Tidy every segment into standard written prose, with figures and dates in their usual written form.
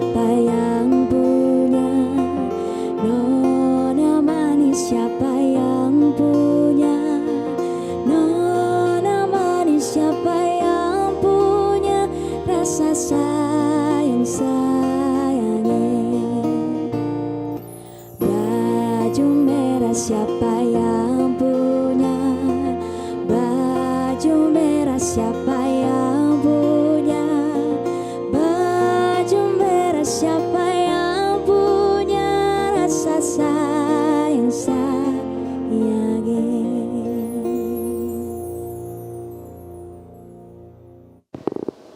siapa yang punya? Nona manis siapa yang punya? Nona manis siapa yang punya? Rasa sayang-sayangnya. Baju merah siapa yang punya? Baju merah siapa yang punya? Baju merah siapa yang punya? Rasa sayang-sayangnya.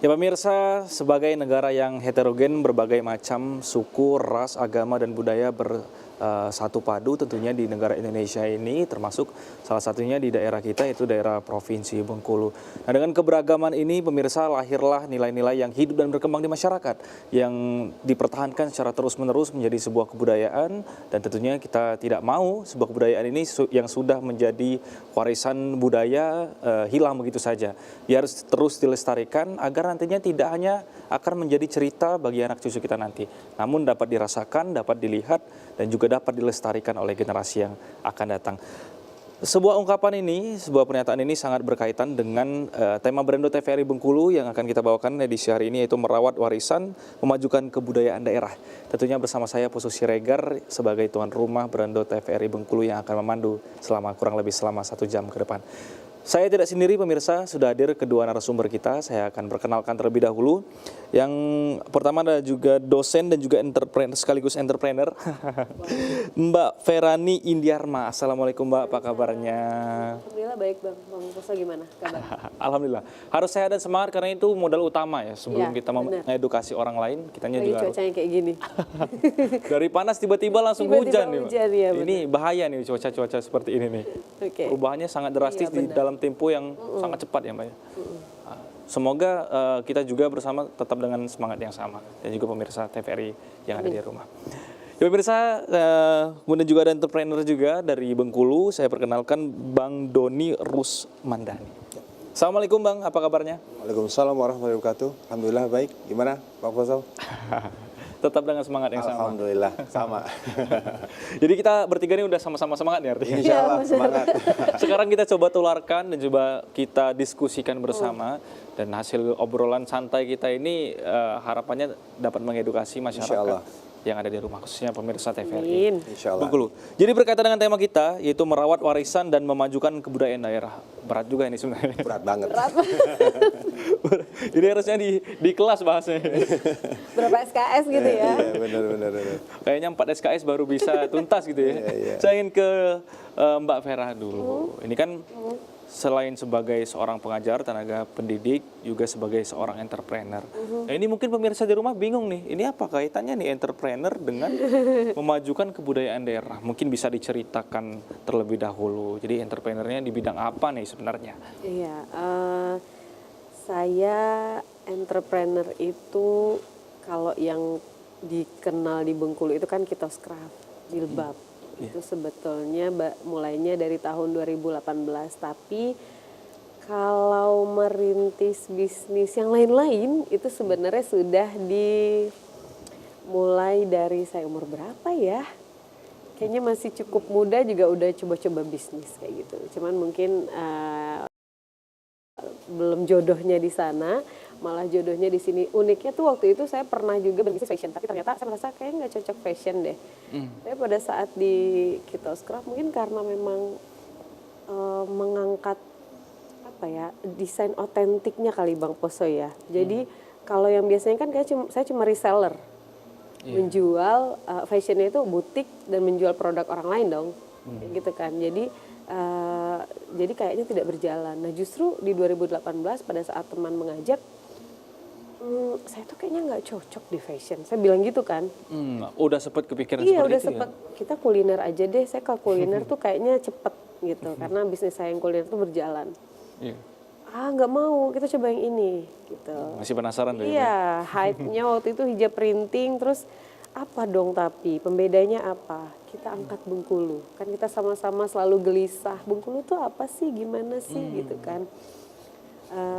Ya pemirsa, sebagai negara yang heterogen, berbagai macam suku, ras, agama, dan budaya bersatu padu tentunya di negara Indonesia ini, termasuk salah satunya di daerah kita, yaitu daerah Provinsi Bengkulu. Nah, dengan keberagaman ini, pemirsa, lahirlah nilai-nilai yang hidup dan berkembang di masyarakat, yang dipertahankan secara terus-menerus menjadi sebuah kebudayaan, dan tentunya kita tidak mau sebuah kebudayaan ini yang sudah menjadi warisan budaya hilang begitu saja. Dia harus terus dilestarikan agar nantinya tidak hanya akan menjadi cerita bagi anak cucu kita nanti, namun dapat dirasakan, dapat dilihat, dan juga dapat dilestarikan oleh generasi yang akan datang. Sebuah ungkapan ini, sebuah pernyataan ini sangat berkaitan dengan tema Berando TVRI Bengkulu yang akan kita bawakan edisi hari ini, yaitu merawat warisan, memajukan kebudayaan daerah. Tentunya bersama saya Pusu Siregar sebagai tuan rumah Berando TVRI Bengkulu yang akan memandu kurang lebih selama 1 jam ke depan. Saya tidak sendiri pemirsa, sudah hadir kedua narasumber kita. Saya akan perkenalkan terlebih dahulu. Yang pertama ada juga dosen dan juga entrepreneur sekaligus entrepreneur, Mbak Ferani Indiarma. Assalamualaikum Mbak, apa kabarnya? Alhamdulillah baik Bang. Bang Puso gimana kabar? Alhamdulillah. Harus sehat dan semangat karena itu modal utama ya. Sebelum Ya, kita mengedukasi orang lain, kitanya Lagi juga harus. cuacanya kayak gini. Dari panas tiba-tiba langsung Tiba-tiba hujan nih, Mbak. hujan, ya, benar. Ini bahaya nih cuaca-cuaca seperti ini nih. Oke. Perubahannya sangat drastis Iya, di benar. dalam tempo yang sangat cepat ya Mbak ya. Semoga kita juga bersama tetap dengan semangat yang sama, dan juga pemirsa TVRI yang ada di rumah. Ya pemirsa, kemudian juga ada entrepreneur juga dari Bengkulu. Saya perkenalkan Bang Doni Rusmandani. Assalamualaikum Bang, apa kabarnya? Waalaikumsalam warahmatullahi wabarakatuh. Alhamdulillah baik. Gimana Pak Puso? Tetap dengan semangat yang sama. Alhamdulillah sama. Jadi kita bertiga ini udah sama-sama semangat nih artinya. Insya Allah semangat. Sekarang kita coba tularkan dan coba kita diskusikan bersama, dan hasil obrolan santai kita ini harapannya dapat mengedukasi Insya masyarakat Allah. yang ada di rumah, khususnya pemirsa TVRI Amin. Insya Allah. Bengkulu. Jadi berkaitan dengan tema kita, yaitu merawat warisan dan memajukan kebudayaan daerah. Berat juga ini sebenarnya. Berat banget. Jadi harusnya di kelas bahasanya. Berapa SKS gitu ya? Iya, benar. Kayaknya 4 SKS baru bisa tuntas gitu ya. Iya. Saya ingin ke Mbak Vera dulu. Ini kan selain sebagai seorang pengajar, tenaga pendidik, juga sebagai seorang entrepreneur. Nah, ini mungkin pemirsa di rumah bingung nih, ini apa kaitannya nih entrepreneur dengan memajukan kebudayaan daerah? Mungkin bisa diceritakan terlebih dahulu. Jadi entrepreneurnya di bidang apa nih sebenarnya? Iya, saya entrepreneur itu kalau yang dikenal di Bengkulu itu kan kitos craft, jilbab. Itu sebetulnya mulainya dari tahun 2018, tapi kalau merintis bisnis yang lain-lain itu sebenarnya sudah dimulai dari saya umur berapa ya? Kayaknya masih cukup muda juga udah coba-coba bisnis kayak gitu. Cuman mungkin belum jodohnya di sana, malah jodohnya di sini. Uniknya tuh waktu itu saya pernah juga berbisnis fashion, tapi ternyata saya merasa kayaknya nggak cocok fashion deh. Tapi pada saat di Kitos Craft mungkin karena memang mengangkat apa ya, desain otentiknya kali Bang Poso ya. Jadi kalau yang biasanya kan saya cuma reseller, menjual fashionnya itu butik dan menjual produk orang lain dong, gitu kan. Jadi kayaknya tidak berjalan. Nah justru di 2018 pada saat teman mengajak, saya tuh kayaknya nggak cocok di fashion. Saya bilang gitu kan. Udah sempat kepikiran Iya seperti udah itu sempet. ya? Kita kuliner aja deh. Saya kalau kuliner tuh kayaknya cepet gitu. Karena bisnis saya yang kuliner tuh berjalan. Iya. Nggak mau, kita coba yang ini gitu. Masih penasaran tuh ya? Iya, hype-nya waktu itu hijab printing, terus apa dong tapi pembedanya apa? Kita angkat Bengkulu, kan kita sama-sama selalu gelisah. Bengkulu tuh apa sih, gimana sih gitu kan?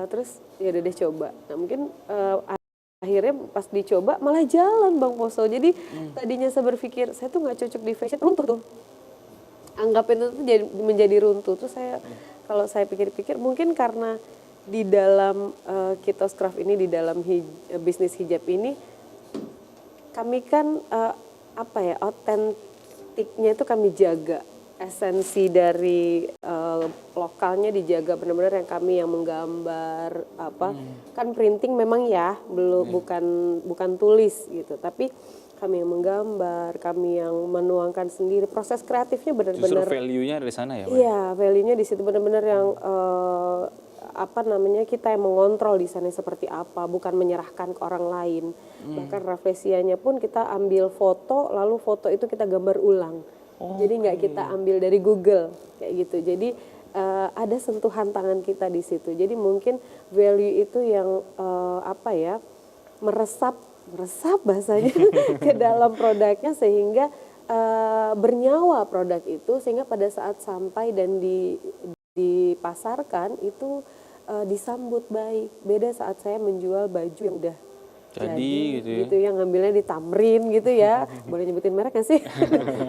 Terus ya udah deh coba. Nah mungkin akhirnya pas dicoba malah jalan Bang Poso. Jadi tadinya saya berpikir saya tuh nggak cocok di fashion, runtuh tuh. Anggapin itu tuh menjadi runtuh. Terus kalau saya pikir-pikir mungkin karena di dalam Kitos Craft ini, di dalam bisnis hijab ini, kami kan otentiknya itu kami jaga. Esensi dari lokalnya dijaga, benar-benar yang menggambar kan printing memang ya bukan tulis gitu, tapi kami yang menggambar, kami yang menuangkan sendiri, proses kreatifnya benar-benar justru value-nya dari sana ya Mbak? Iya, value-nya di situ benar-benar yang kita yang mengontrol desainnya seperti apa, bukan menyerahkan ke orang lain. Bahkan raflesianya pun kita ambil foto, lalu foto itu kita gambar ulang. Jadi nggak kita ambil dari Google kayak gitu. Jadi ada sentuhan tangan kita di situ. Jadi mungkin value itu yang meresap bahasanya ke dalam produknya, sehingga bernyawa produk itu, sehingga pada saat sampai dan dipasarkan itu disambut baik. Beda saat saya menjual baju yang udah jadi gitu ya, ngambilnya di Tamrin gitu ya, boleh nyebutin merek nggak sih?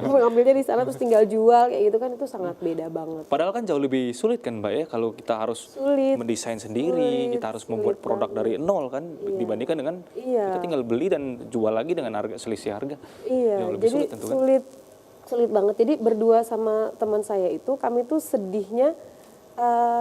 Ngambilnya di sana terus tinggal jual kayak gitu kan, itu sangat beda banget. Padahal kan jauh lebih sulit kan Mbak ya, kalau kita harus mendesain sendiri, kita harus membuat produk dari nol kan, dibandingkan dengan kita tinggal beli dan jual lagi dengan selisih harga. Iya, jauh lebih jadi sulit tentu kan. Sulit banget. Jadi berdua sama teman saya itu, kami tuh sedihnya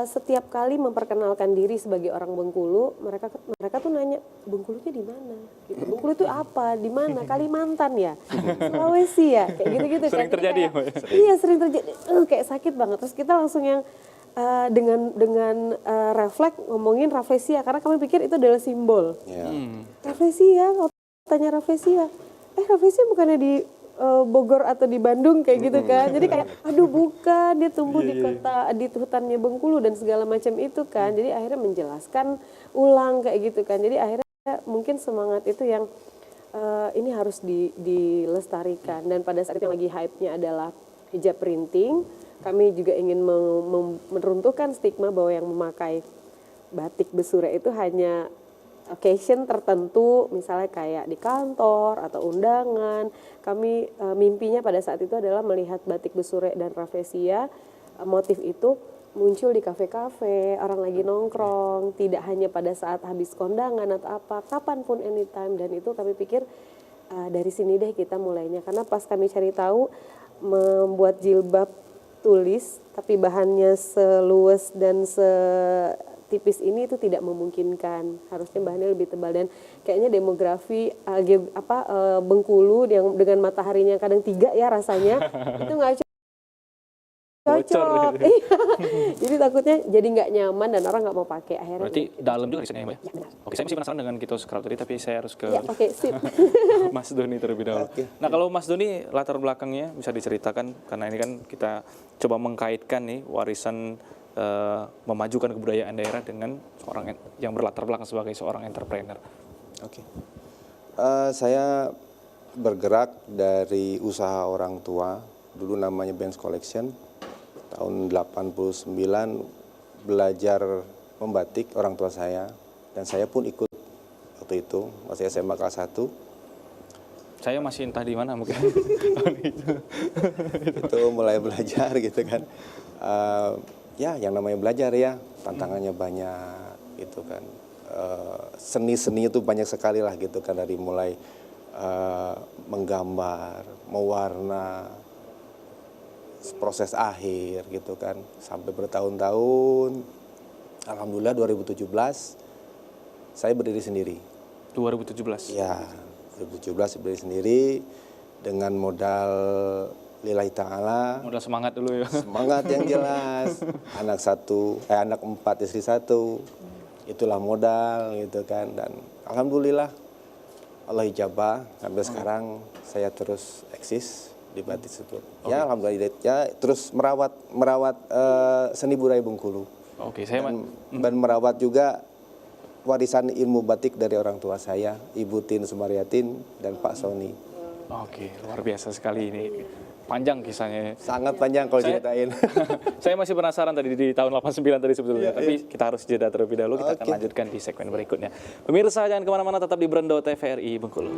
setiap kali memperkenalkan diri sebagai orang Bengkulu, mereka tuh nanya, Bengkulunya di mana? Gitu. Bengkulu itu apa? Di mana? Kalimantan ya? Sulawesi ya? Kayak gitu-gitu. Sering terjadi ya, Mbak? Iya, sering terjadi. Kayak sakit banget. Terus kita langsung yang dengan refleks ngomongin Rafflesia, karena kami pikir itu adalah simbol. Rafflesia, kalau tanya Rafflesia, Rafflesia bukannya di Bogor atau di Bandung kayak gitu kan. Jadi kayak aduh bukan, dia tumbuh di kota, di hutannya Bengkulu dan segala macam itu kan. Jadi akhirnya menjelaskan ulang kayak gitu kan. Jadi akhirnya mungkin semangat itu yang ini harus dilestarikan. Dan pada saat itu yang lagi hype-nya adalah hijab printing, kami juga ingin meruntuhkan stigma bahwa yang memakai batik Besure itu hanya occasion tertentu, misalnya kayak di kantor atau undangan. Kami mimpinya pada saat itu adalah melihat batik Besure dan Rafflesia, motif itu muncul di kafe-kafe, orang lagi nongkrong, tidak hanya pada saat habis kondangan atau apa, kapanpun, anytime. Dan itu kami pikir dari sini deh kita mulainya, karena pas kami cari tahu membuat jilbab tulis tapi bahannya seluas dan tipis ini itu tidak memungkinkan, harusnya bahannya lebih tebal. Dan kayaknya demografi Bengkulu yang dengan mataharinya kadang 3 ya rasanya itu nggak cocok. Jadi takutnya jadi nggak nyaman dan orang nggak mau pakai. Akhirnya berarti dalam juga risetnya ya Mbak? Ya, benar. Oke, saya masih penasaran dengan Kitos Craft tadi, tapi saya harus ke sip. Mas Doni terlebih dahulu. Nah, kalau Mas Doni latar belakangnya bisa diceritakan, karena ini kan kita coba mengkaitkan nih warisan memajukan kebudayaan daerah dengan seorang yang berlatar belakang sebagai seorang entrepreneur. Saya bergerak dari usaha orang tua, dulu namanya Benz Collection. Tahun 89 belajar membatik orang tua saya, dan saya pun ikut waktu itu, masih SMA kelas 1. Saya masih entah di mana mungkin. Itu mulai belajar gitu kan. Ya yang namanya belajar ya, tantangannya banyak gitu kan. Seni-seni itu banyak sekali lah gitu kan, dari mulai menggambar, mewarna, proses akhir gitu kan, sampai bertahun-tahun. Alhamdulillah 2017 saya berdiri sendiri. 2017? Ya, 2017 berdiri sendiri dengan modal lillahi ta'ala. Modal semangat dulu ya. Semangat yang jelas. anak 4, istri 1. Itulah modal gitu kan. Dan alhamdulillah Allah ijabah, sampai sekarang saya terus eksis di batik tersebut. Ya alhamdulillah ya, terus merawat seni budaya Bengkulu. Dan merawat juga warisan ilmu batik dari orang tua saya, Ibu Tin Sumariatin dan Pak Soni. Oke, luar biasa sekali ini. panjang kisahnya. Sangat panjang kalau ceritain. Saya masih penasaran tadi di tahun 89 tadi sebetulnya, tapi kita harus jeda terlebih dahulu, kita akan lanjutkan di segmen berikutnya. Pemirsa jangan kemana-mana, tetap di Brendo TVRI Bengkulu.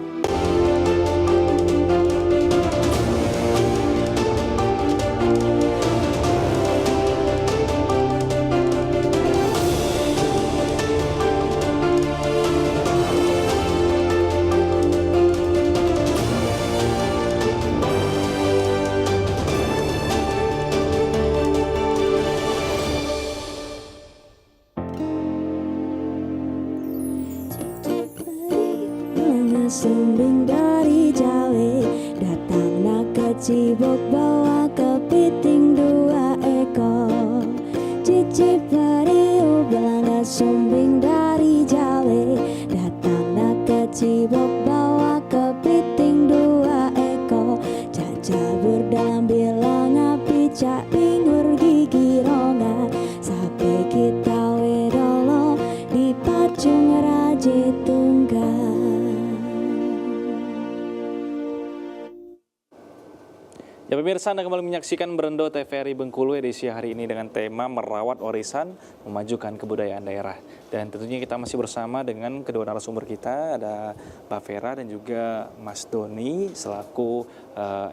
Sumbing dari Jawa datang nak ke Cibok bawa kepiting 2 ekor. Cici periu belanga sumbing dari Jawa datang nak ke Cibok bawa kepiting 2 ekor. Jajabur dalam bilang api cak bingur gigi rongan sampai kita wedolo di pacung raje tunggal. Ya pemirsa, Anda kembali menyaksikan Brendo TVRI Bengkulu edisi hari ini dengan tema merawat warisan, memajukan kebudayaan daerah. Dan tentunya kita masih bersama dengan kedua narasumber kita, ada Mbak Vera dan juga Mas Doni selaku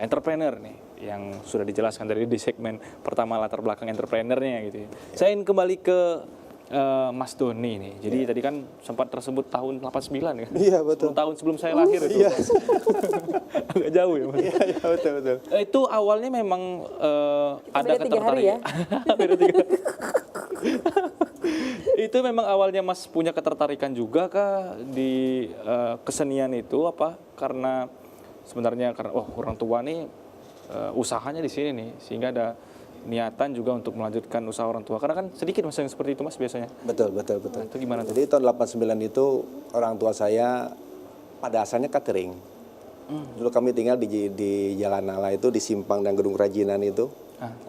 entrepreneur nih, yang sudah dijelaskan dari di segmen pertama latar belakang entrepreneurnya gitu ya. Saya ingin kembali ke Mas Doni nih. Jadi tadi kan sempat tersebut tahun 89 kan? Iya betul. 10 tahun sebelum saya lahir itu. Iya. Agak jauh ya Mas? Iya betul betul. Itu awalnya memang ada beda 3 hari ya? Beda 3 hari. Itu memang awalnya Mas punya ketertarikan juga kah di kesenian itu, apa? Karena sebenarnya karena orang tua nih usahanya di sini nih, sehingga ada niatan juga untuk melanjutkan usaha orang tua. Karena kan sedikit Mas yang seperti itu Mas biasanya. Betul. Itu gimana tuh? Jadi tahun 89 itu orang tua saya pada asalnya catering. Dulu kami tinggal di Jalan Nala itu, di Simpang dan Gedung Kerajinan itu.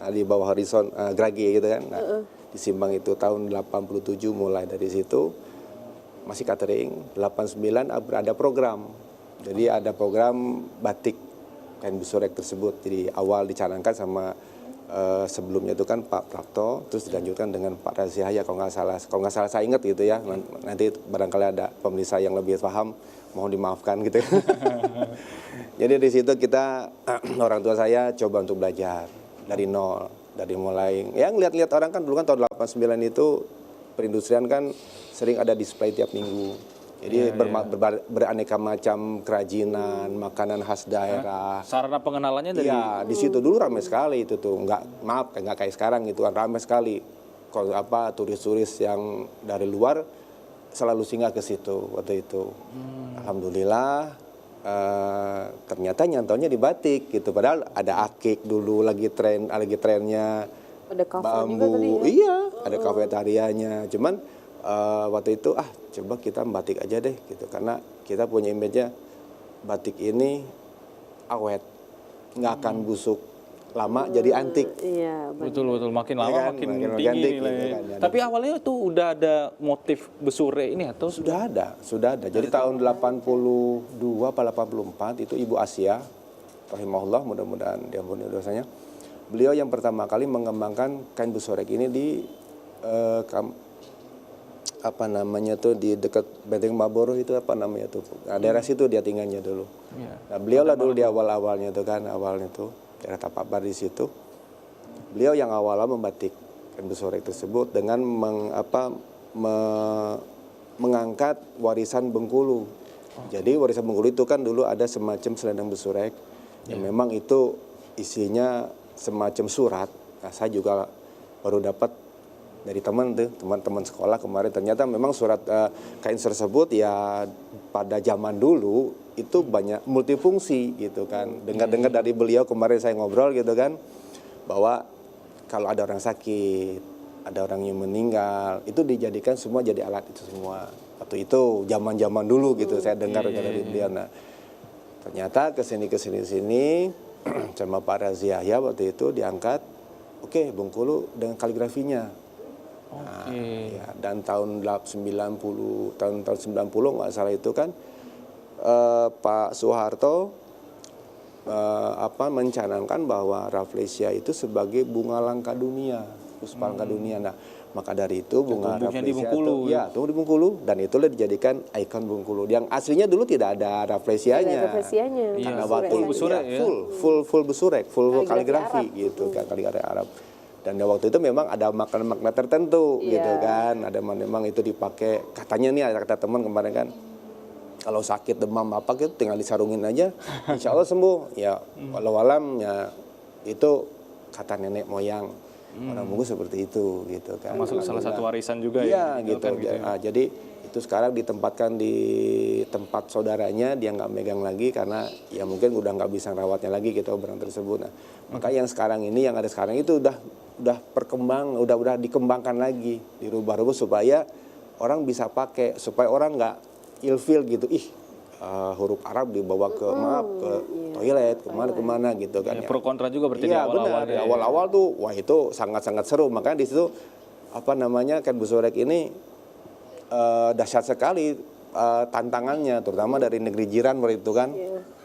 Di bawah horizon Grage gitu kan. Nah, di Simpang itu tahun 87 mulai dari situ masih catering. 89 ada program. Jadi ada program batik kain busurek tersebut. Jadi awal dicanangkan sama sebelumnya itu kan Pak Prapto, terus dilanjutkan dengan Pak Razihaya kalau nggak salah saya ingat gitu ya. Nanti barangkali ada pemirsa yang lebih paham, mohon dimaafkan gitu. Jadi di situ kita orang tua saya coba untuk belajar dari nol, dari mulai yang lihat-lihat orang kan dulu kan tahun 89 itu perindustrian kan sering ada display tiap minggu. Jadi beraneka macam kerajinan, makanan khas daerah. Sarana pengenalannya dari... Iya, di situ dulu ramai sekali itu tuh. Nggak kayak sekarang gitu kan, ramai sekali. Kalau turis-turis yang dari luar selalu singgah ke situ waktu itu. Alhamdulillah ternyata nyantaunya di batik gitu. Padahal ada akik dulu lagi trennya. Ada kafe juga bambu. tadi ya? Iya, ada kafetarianya. Cuman waktu itu coba kita batik aja deh gitu, karena kita punya image-nya batik ini awet, nggak akan busuk lama jadi antik. Iya, Betul, makin lama Ya kan? makin Makin tinggi antik, nilainya. gitu kan. Tapi awalnya tuh udah ada motif besure ini atau Sudah ada. Jadi tahun 82 apa 84 itu Ibu Asia, rahimahullah, mudah-mudahan diampuni dosanya. Beliau yang pertama kali mengembangkan kain busurek ini di di dekat Benteng Maboro itu daerah situ dia tinggalnya dulu. Nah, beliau lah dulu di awalnya tuh daerah Tapabar di situ. Beliau yang awalnya membatik kain busurek tersebut dengan mengangkat warisan Bengkulu. Jadi warisan Bengkulu itu kan dulu ada semacam selendang busurek yang memang itu isinya semacam surat. Nah, saya juga baru dapat dari teman-teman sekolah kemarin, ternyata memang surat kain tersebut ya pada zaman dulu itu banyak multifungsi gitu kan. Dengar-dengar dari beliau kemarin saya ngobrol gitu kan, bahwa kalau ada orang sakit, ada orang yang meninggal, itu dijadikan semua jadi alat itu semua. Waktu itu zaman-zaman dulu gitu saya dengar dari beliau. Nah, ternyata kesini sama Pak Razihaya waktu itu diangkat, oke, Bengkulu dengan kaligrafinya. Nah, ya, dan tahun 90 nggak salah itu kan Pak Soeharto mencanangkan bahwa Rafflesia itu sebagai bunga langka dunia, puspa langka dunia. Nah, maka dari itu bunga tumbuhnya di Rafflesia Bengkulu, itu tumbuh di Bengkulu, dan itulah dijadikan ikon Bengkulu. Yang aslinya dulu tidak ada Rafflesianya. Karena Iya, waktu full itu besurek ya. full besurek, full Kaligrafi kaligrafi gitu kan, kaligrafi Arab. Dan waktu itu memang ada makna-makna tertentu gitu kan. Ada memang itu dipakai, katanya nih ada kata teman kemarin kan, kalau sakit demam apa gitu tinggal disarungin aja, insya Allah sembuh. Ya walau alam ya itu kata nenek moyang orang Bengkulu seperti itu gitu kan. Termasuk salah satu warisan juga ya. ya. Gitu. Jadi itu sekarang ditempatkan di tempat saudaranya, dia nggak megang lagi karena ya mungkin udah nggak bisa rawatnya lagi gitu barang tersebut. Nah, maka yang sekarang ini yang ada sekarang itu udah dikembangkan lagi, dirubah-rubah supaya orang bisa pakai, supaya orang nggak ilfil gitu, huruf Arab dibawa ke toilet kemana gitu kan. Ya, pro kontra juga berarti di Iya awal-awal. benar, di awal-awal tuh wah itu sangat-sangat seru. Makanya di situ kan Busurek ini dahsyat sekali tantangannya, terutama dari negeri jiran waktu itu kan.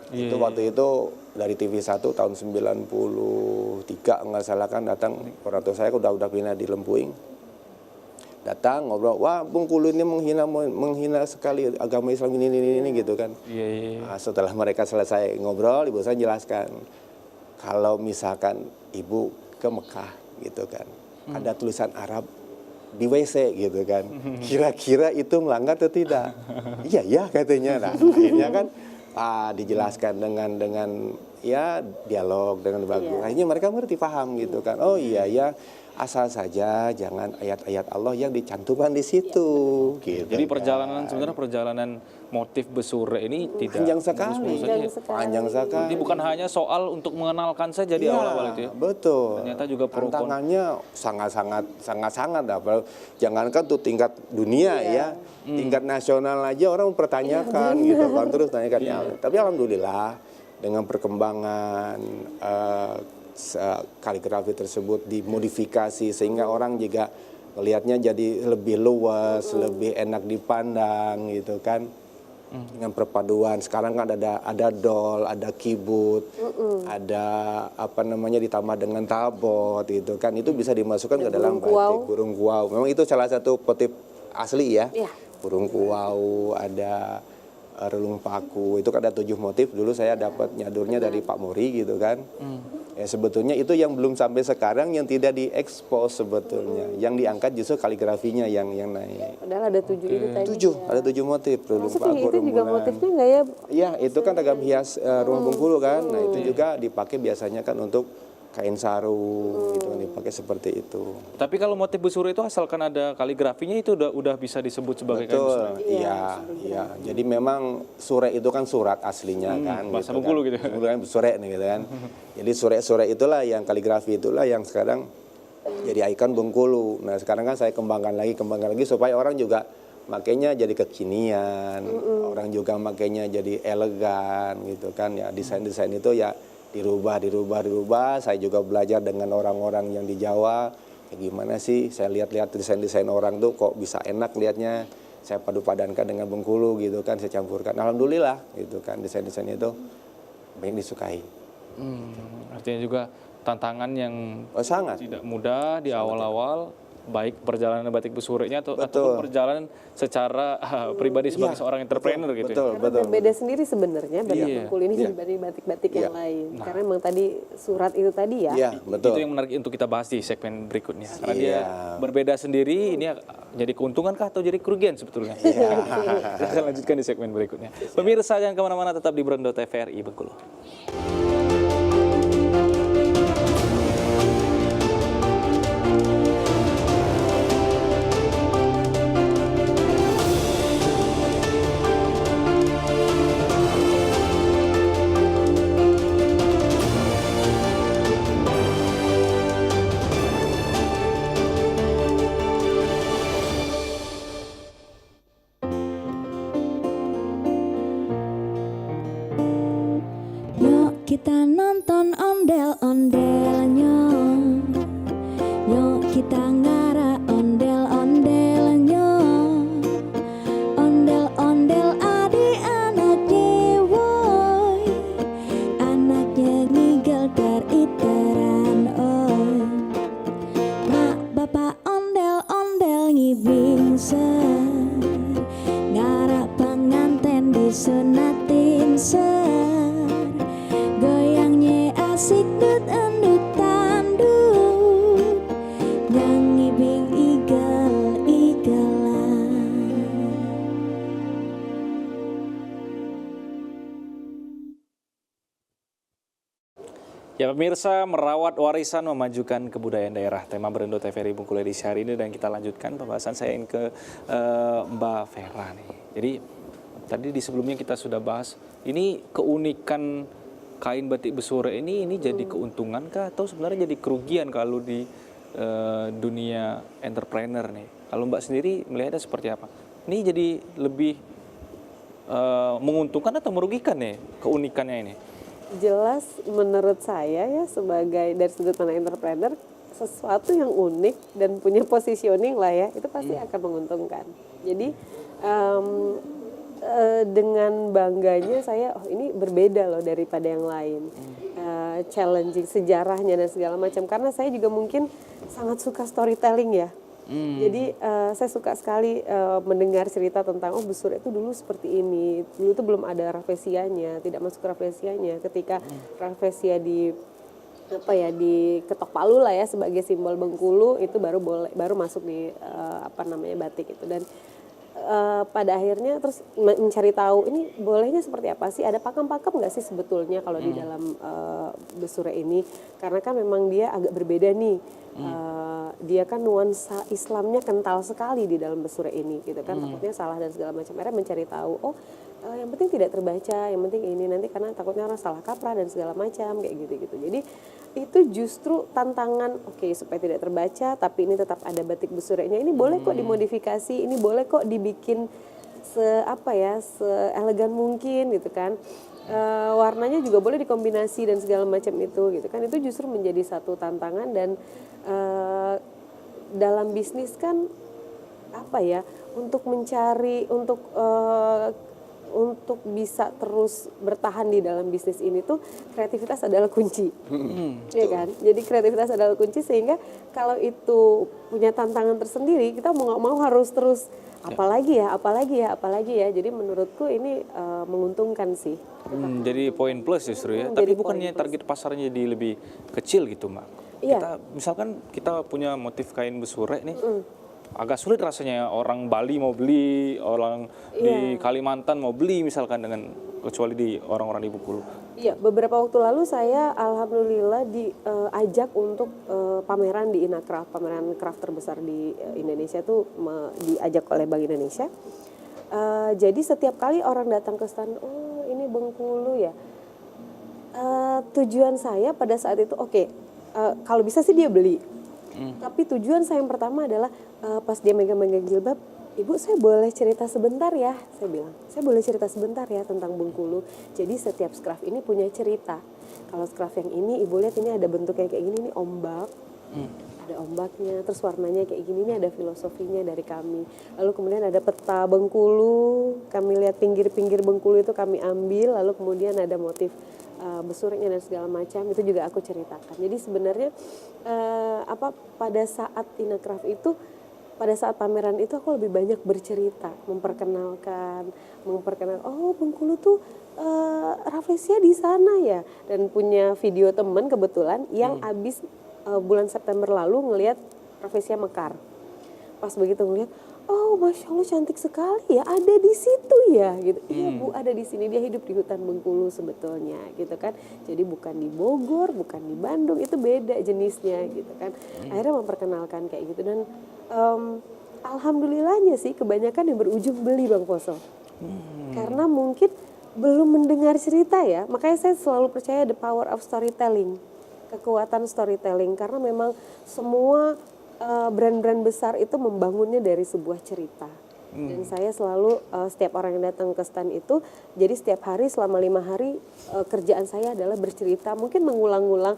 Itu waktu itu dari TV1 tahun 93 nggak salah kan datang orang tua saya udah pindah di Lempuing. Datang ngobrol, wah Bengkulu ini menghina sekali agama Islam ini gitu kan. Nah, setelah mereka selesai ngobrol, ibu saya jelaskan kalau misalkan ibu ke Mekah gitu kan, ada tulisan Arab di WC gitu kan, kira-kira itu melanggar atau tidak? Iya katanya. Nah, akhirnya kan dijelaskan dengan ya dialog dengan bagus. Akhirnya mereka mengerti, paham gitu kan. Oh iya ya, asal saja jangan ayat-ayat Allah yang dicantumkan di situ. Gitu. Jadi sebenarnya perjalanan motif Besurek ini tidak panjang sekali. Jadi bukan hanya soal untuk mengenalkan saja di awal-awal itu ya. Betul. Ternyata juga tantangannya sangat-sangat. Jangankan tuh tingkat dunia ya, tingkat nasional aja orang mempertanyakan gitu kan, terus tanyakan. Tapi alhamdulillah dengan perkembangan kaligrafi tersebut dimodifikasi sehingga orang juga melihatnya jadi lebih luas, lebih enak dipandang gitu kan. Dengan perpaduan sekarang kan ada dol, ada kibut, ada ditambah dengan tabot gitu kan. Itu bisa dimasukkan ke dalam batik burung kuau. Memang itu salah satu motif asli ya. Burung kuau, ada relung paku, itu kan ada 7 motif. Dulu saya dapat nyadurnya dari Pak Muri gitu kan. Ya sebetulnya itu yang belum sampai sekarang yang tidak diekspos sebetulnya. Yang diangkat justru kaligrafinya yang naik. Padahal ada 7 itu tadi. 7, ada 7 motif. Relung paku, itu juga motifnya nggak ya? Iya, itu kan ragam hias rumah Bengkulu kan. Nah itu juga dipakai biasanya kan untuk kain sarung gitu kan, dipakai seperti itu. Tapi kalau motif Besurek itu asalkan ada kaligrafinya itu udah bisa disebut sebagai kain Besurek. Iya. Jadi memang surek itu kan surat aslinya kan. Bahasa Bengkulu gitu. Bengkulu kan surek nih gitu kan. Jadi surek itulah yang kaligrafi itulah yang sekarang jadi ikon Bengkulu. Nah sekarang kan saya kembangkan lagi supaya orang juga makanya jadi kekinian, orang juga makanya jadi elegan gitu kan ya. Desain-desain itu ya dirubah. Saya juga belajar dengan orang-orang yang di Jawa, kayak gimana sih saya lihat-lihat desain-desain orang tuh kok bisa enak lihatnya. Saya padu-padankan dengan Bengkulu gitu kan, saya campurkan. Alhamdulillah gitu kan, desain-desain itu banyak disukai. Artinya juga tantangan yang sangat tidak mudah di awal-awal, baik perjalanan batik Besureknya ataupun perjalanan secara pribadi sebagai seorang entrepreneur gitu. Karena beda sendiri sebenarnya batik Bengkulu ini dibanding batik-batik yang lain. Karena memang tadi surat itu tadi ya. Iya, betul. Itu yang menarik untuk kita bahas di segmen berikutnya. Karena dia berbeda sendiri, ini jadi keuntungan kah atau jadi kerugian sebetulnya? Kita akan lanjutkan di segmen berikutnya. Pemirsa jangan kemana-mana, tetap di Berendo TVRI Bengkulu. Kita nonton ondel-ondelnya, yuk kita ngara ondel-ondelnya. Ondel-ondel adi anak dewoy, anak endut tanduk dan ngibing igal-igalan. Ya pemirsa, merawat warisan memajukan kebudayaan daerah. Tema Berindo TVRI Bengkulu edisi hari ini, dan kita lanjutkan pembahasan saya ingin ke Mbak Vera nih. Jadi tadi di sebelumnya kita sudah bahas, ini keunikan kain batik Besure ini jadi keuntungan kah atau sebenarnya jadi kerugian kalau di dunia entrepreneur nih? Kalau Mbak sendiri melihatnya seperti apa? Ini jadi lebih menguntungkan atau merugikan nih keunikannya ini? Jelas menurut saya ya, sebagai dari sudut pandang entrepreneur, sesuatu yang unik dan punya positioning lah ya, itu pasti akan menguntungkan. Jadi dengan bangganya saya, oh ini berbeda loh daripada yang lain, challenging sejarahnya dan segala macam, karena saya juga mungkin sangat suka storytelling ya. Jadi saya suka sekali mendengar cerita tentang Besure itu dulu seperti ini. Dulu itu belum ada rafesianya, tidak masuk rafesianya. Ketika rafesia di Ketok Palu lah ya sebagai simbol Bengkulu, itu baru masuk di batik itu. Dan pada akhirnya terus mencari tahu ini bolehnya seperti apa sih, ada pakem-pakem nggak sih sebetulnya kalau di dalam Besure ini, karena kan memang dia agak berbeda nih. Dia kan nuansa Islamnya kental sekali di dalam Besure ini gitu kan, takutnya salah dan segala macam. Akhirnya mencari tahu, yang penting tidak terbaca, yang penting ini, nanti karena takutnya orang salah kaprah dan segala macam kayak gitu. Jadi itu justru tantangan, supaya tidak terbaca tapi ini tetap ada batik Besurenya, ini boleh kok dimodifikasi, ini boleh kok dibikin seelegan mungkin gitu kan. Warnanya juga boleh dikombinasi dan segala macam itu gitu kan. Itu justru menjadi satu tantangan. Dan dalam bisnis kan untuk mencari untuk bisa terus bertahan di dalam bisnis ini tuh kreativitas adalah kunci, ya kan? Jadi kreativitas adalah kunci, sehingga kalau itu punya tantangan tersendiri, kita mau nggak mau harus terus apalagi ya. Jadi menurutku ini menguntungkan sih. Jadi poin plus justru ya. Tapi bukannya target pasarnya jadi lebih kecil gitu, Mbak? Iya. Misalkan kita punya motif kain Besure nih. Agak sulit rasanya orang Bali mau beli, orang di Kalimantan mau beli misalkan, kecuali di orang-orang di Bengkulu. Iya, beberapa waktu lalu saya alhamdulillah diajak untuk pameran di Inacraft, pameran craft terbesar di Indonesia tuh diajak oleh Bank Indonesia. Jadi setiap kali orang datang ke stand, ini Bengkulu ya. Tujuan saya pada saat itu kalau bisa sih dia beli. Tapi tujuan saya yang pertama adalah pas dia megang-megang jilbab, Ibu saya boleh cerita sebentar ya, saya bilang. Saya boleh cerita sebentar ya tentang Bengkulu. Jadi setiap scarf ini punya cerita. Kalau scarf yang ini Ibu lihat ini ada bentuknya kayak gini, ini ombak. Ada ombaknya, terus warnanya kayak gini, ini ada filosofinya dari kami. Lalu kemudian ada peta Bengkulu, kami lihat pinggir-pinggir Bengkulu itu kami ambil, lalu kemudian ada motif Besurenya dan segala macam, itu juga aku ceritakan. Jadi sebenarnya pada saat Inacraft itu, pada saat pameran itu aku lebih banyak bercerita, memperkenalkan Bengkulu tuh rafesia di sana ya, dan punya video teman kebetulan yang abis bulan September lalu ngelihat rafesia mekar. Pas begitu ngelihat, Masya Allah cantik sekali ya, ada di situ ya gitu. Iya Bu, ada di sini, dia hidup di hutan Bengkulu sebetulnya gitu kan. Jadi bukan di Bogor, bukan di Bandung, itu beda jenisnya gitu kan. Akhirnya memperkenalkan kayak gitu, dan alhamdulillahnya sih kebanyakan yang berujung beli Bang Poso. Karena mungkin belum mendengar cerita ya, makanya saya selalu percaya the power of storytelling, kekuatan storytelling, karena memang semua brand-brand besar itu membangunnya dari sebuah cerita. Dan saya selalu setiap orang yang datang ke stand itu, jadi setiap hari selama 5 hari kerjaan saya adalah bercerita, mungkin mengulang-ulang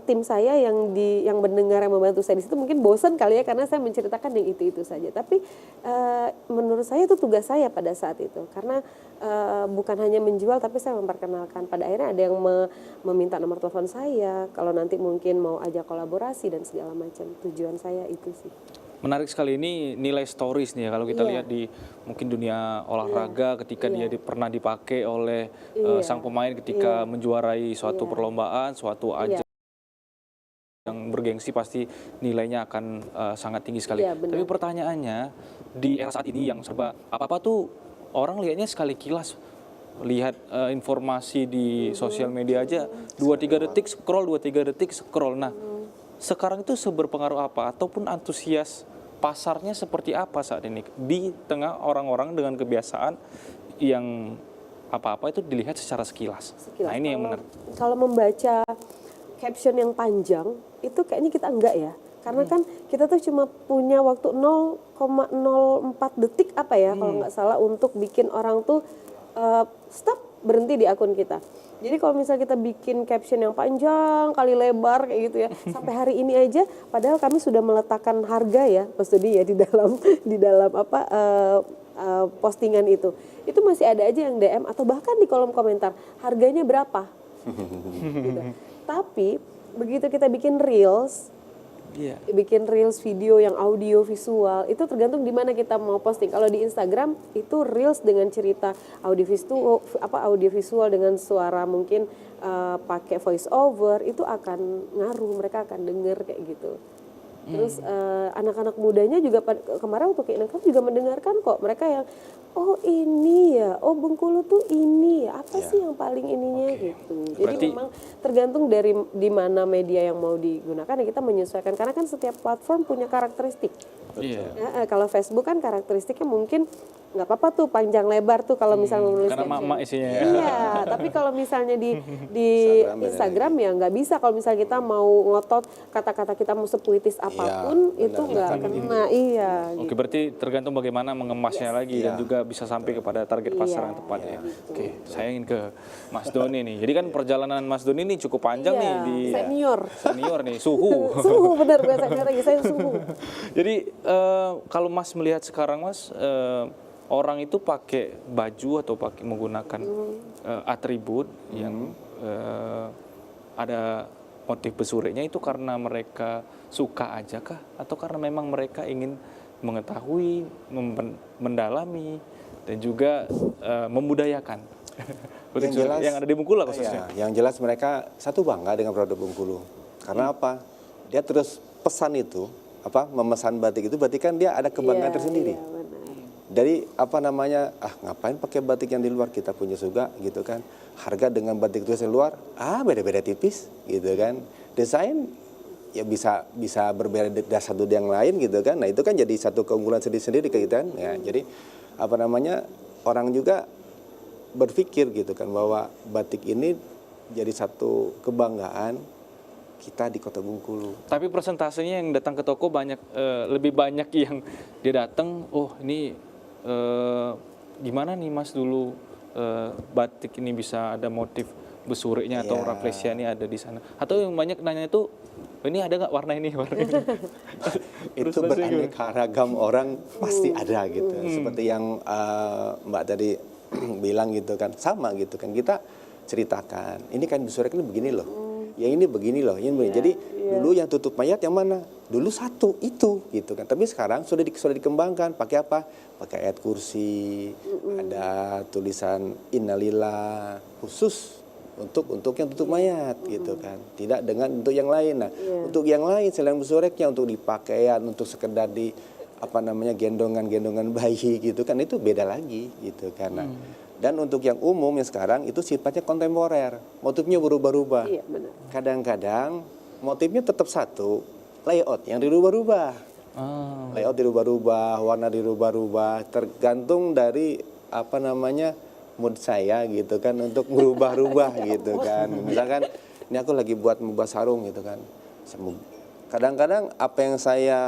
tim saya yang mendengar, yang membantu saya di situ mungkin bosan kali ya, karena saya menceritakan yang itu saja. Tapi menurut saya itu tugas saya pada saat itu, karena bukan hanya menjual tapi saya memperkenalkan. Pada akhirnya ada yang meminta nomor telepon saya kalau nanti mungkin mau ajak kolaborasi dan segala macam. Tujuan saya itu sih. Menarik sekali ini nilai stories nih ya kalau kita lihat di mungkin dunia olahraga ketika dia pernah dipakai oleh sang pemain ketika menjuarai suatu perlombaan, suatu ajang yang bergengsi pasti nilainya akan sangat tinggi sekali. Iya, benar. Tapi pertanyaannya di era saat ini yang serba apa-apa tuh orang lihatnya sekali kilas. Lihat informasi di sosial media aja 2-3 detik scroll, 2-3 detik scroll. Nah, sekarang itu seberpengaruh apa ataupun antusias pasarnya seperti apa saat ini di tengah orang-orang dengan kebiasaan yang apa-apa itu dilihat secara sekilas. Nah, ini yang benar. Kalau membaca caption yang panjang itu kayaknya kita enggak ya. Karena kan kita tuh cuma punya waktu 0,04 detik apa ya kalau nggak salah untuk bikin orang tuh stop, berhenti di akun kita. Jadi kalau misalnya kita bikin caption yang panjang kali lebar kayak gitu ya, sampai hari ini aja, padahal kami sudah meletakkan harga ya, Mas Dodi ya di dalam postingan itu masih ada aja yang DM atau bahkan di kolom komentar harganya berapa. Gitu. Tapi begitu kita bikin reels, bikin reels video yang audio visual itu tergantung di mana kita mau posting. Kalau di Instagram itu reels dengan cerita audio visual dengan suara mungkin pakai voice over itu akan ngaruh, mereka akan denger kayak gitu. Terus anak-anak mudanya juga kemarin waktu ke Inacraft juga mendengarkan kok, mereka yang oh ini ya, oh Bengkulu tuh ini ya, apa sih yang paling ininya gitu. Jadi Berarti memang tergantung dari di mana media yang mau digunakan ya kita menyesuaikan karena kan setiap platform punya karakteristik. Kalau Facebook kan karakteristiknya mungkin nggak apa-apa tuh panjang lebar tuh kalau misalnya nulis karena mak-mak isinya ya. Iya, tapi kalau misalnya di Instagram ya nggak bisa. Kalau misalnya kita mau ngotot kata-kata kita mau sepuitis apapun itu nggak kena. Iya. Oke, berarti tergantung bagaimana mengemasnya lagi dan juga bisa sampai kepada target pasar yang tepat ya. Oke, saya ingin ke Mas Doni nih. Jadi kan perjalanan Mas Doni ini cukup panjang nih di senior nih, suhu. Suhu benar gue senior lagi, saya suhu. Jadi kalau Mas melihat sekarang Mas, orang itu pakai baju atau pakai menggunakan atribut yang ada motif besuriknya itu karena mereka suka aja kah? Atau karena memang mereka ingin mengetahui, mendalami, dan juga membudayakan yang ada di Bengkulu khususnya? Yang jelas mereka satu bangga dengan produk Bengkulu. Karena apa? Dia terus pesan itu, memesan batik itu berarti kan dia ada kebanggaan tersendiri. Dari ngapain pakai batik yang di luar, kita punya juga gitu kan. Harga dengan batik tulis yang luar beda-beda tipis gitu kan. Desain ya bisa berbeda dari satu yang lain gitu kan. Nah itu kan jadi satu keunggulan sendiri-sendiri kayak gitu kan. Ya, jadi orang juga berpikir gitu kan bahwa batik ini jadi satu kebanggaan kita di Kota Bengkulu. Tapi persentasenya yang datang ke toko lebih banyak yang dia datang, oh ini gimana nih Mas dulu batik ini bisa ada motif besuriknya atau raflesia ini ada di sana. Atau yang banyak nanya itu, ini ada nggak warna ini? Itu beraneka ragam orang pasti ada gitu. Seperti yang Mbak tadi bilang gitu kan, sama gitu kan. Kita ceritakan, ini kan besurek ini begini loh. Yang ini begini loh, ini begini. Jadi dulu yang tutup mayat yang mana? Dulu satu itu gitu kan. Tapi sekarang sudah dikembangkan. Pakai apa? Pakai ayat kursi, ada tulisan innalillah khusus untuk yang tutup mayat gitu kan. Tidak dengan untuk yang lain. Nah, untuk yang lain selain besureknya untuk dipakaian, untuk sekedar di gendongan-gendongan bayi gitu kan, itu beda lagi gitu kan. Nah, dan untuk yang umum yang sekarang itu sifatnya kontemporer, motifnya berubah-ubah. Iya, benar. Kadang-kadang motifnya tetap satu, layout yang dirubah-rubah. Layout dirubah-rubah, warna dirubah-rubah, tergantung dari mood saya gitu kan untuk berubah-ubah gitu kan. Misalkan ini aku lagi buat membuat sarung gitu kan. Kadang-kadang apa yang saya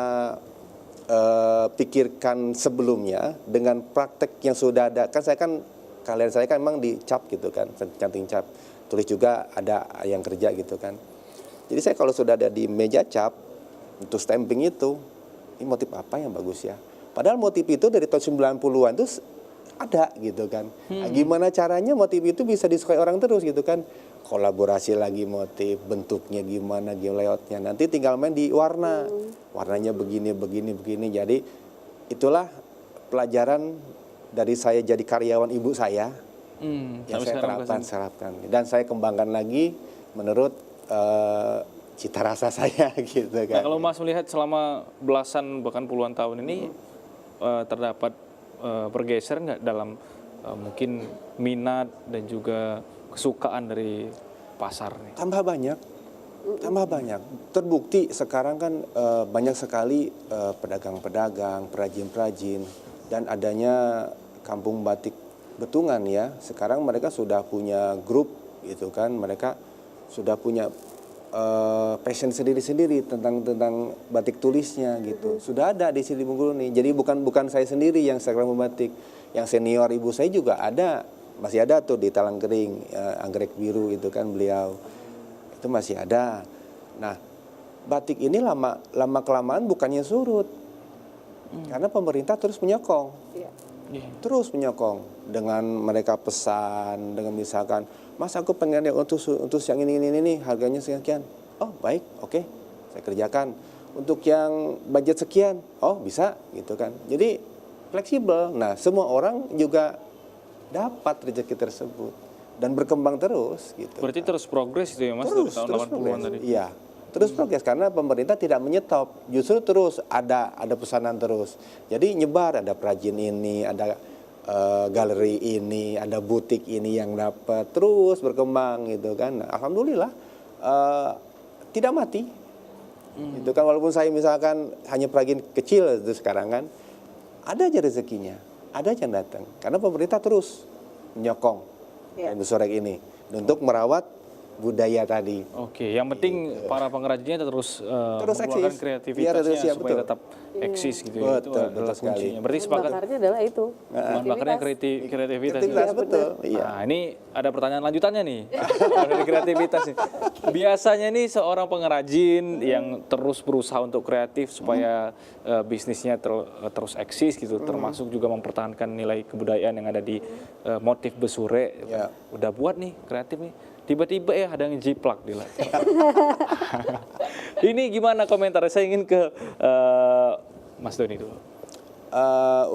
pikirkan sebelumnya dengan praktek yang sudah ada, kan kalian saya kan memang dicap gitu kan, canting cap, tulis juga ada yang kerja gitu kan. Jadi saya kalau sudah ada di meja cap untuk stamping itu, ini motif apa yang bagus ya? Padahal motif itu dari tahun 90-an itu ada gitu kan. Nah, gimana caranya motif itu bisa disukai orang terus gitu kan. Kolaborasi lagi motif, bentuknya gimana, layoutnya. Nanti tinggal main di warna. Warnanya begini. Jadi itulah pelajaran dari saya jadi karyawan ibu saya. Yang saya terapkan. Dan saya kembangkan lagi menurut cita rasa saya gitu kan. Nah, kalau Mas melihat selama belasan bahkan puluhan tahun ini terdapat pergeseran nggak dalam mungkin minat dan juga kesukaan dari pasar nih? Tambah banyak. Terbukti sekarang kan banyak sekali pedagang-pedagang, perajin-perajin, dan adanya kampung batik Betungan ya. Sekarang mereka sudah punya grup gitu kan, mereka sudah punya passion sendiri-sendiri tentang batik tulisnya gitu. Sudah ada di sini Bengkulu nih. Jadi bukan saya sendiri yang sekarang membatik. Yang senior ibu saya juga ada, masih ada tuh di Talang Kering, anggrek biru itu kan beliau. Itu masih ada. Nah, batik ini lama kelamaan bukannya surut. Karena pemerintah terus menyokong. Terus menyokong dengan mereka pesan, dengan misalkan, Mas aku pengen ya untuk yang ini harganya sekian. Oh baik, oke, saya kerjakan. Untuk yang budget sekian, oh bisa gitu kan. Jadi fleksibel. Nah semua orang juga dapat rezeki tersebut dan berkembang terus gitu. Berarti terus progres itu ya Mas dari tahun 80-an tadi? Iya, terus progres karena pemerintah tidak menyetop, justru terus ada pesanan terus. Jadi nyebar, ada perajin ini, ada galeri ini, ada butik ini yang dapat terus berkembang gitu kan. Nah, alhamdulillah tidak mati. Itu kan walaupun saya misalkan hanya perajin kecil itu sekarang kan, ada aja rezekinya, ada aja yang datang. Karena pemerintah terus menyokong kain besorek ini untuk merawat budaya tadi. Oke, yang penting para pengrajinnya terus mengeluarkan kreativitasnya supaya tetap eksis gitu ya. Itu adalah kuncinya. Berarti sepakat. Bakarnya adalah itu. Bahan bakarnya kreativitas. Betul. Iya. Nah, ini ada pertanyaan lanjutannya nih. Dari kreativitas nih. Biasanya nih seorang pengrajin yang terus berusaha untuk kreatif supaya bisnisnya terus eksis gitu, termasuk juga mempertahankan nilai kebudayaan yang ada di motif besure. Udah buat nih kreatif nih. Tiba-tiba ya ada yang jiplak di laptop. Ini gimana komentarnya? Saya ingin ke Mas Doni dulu.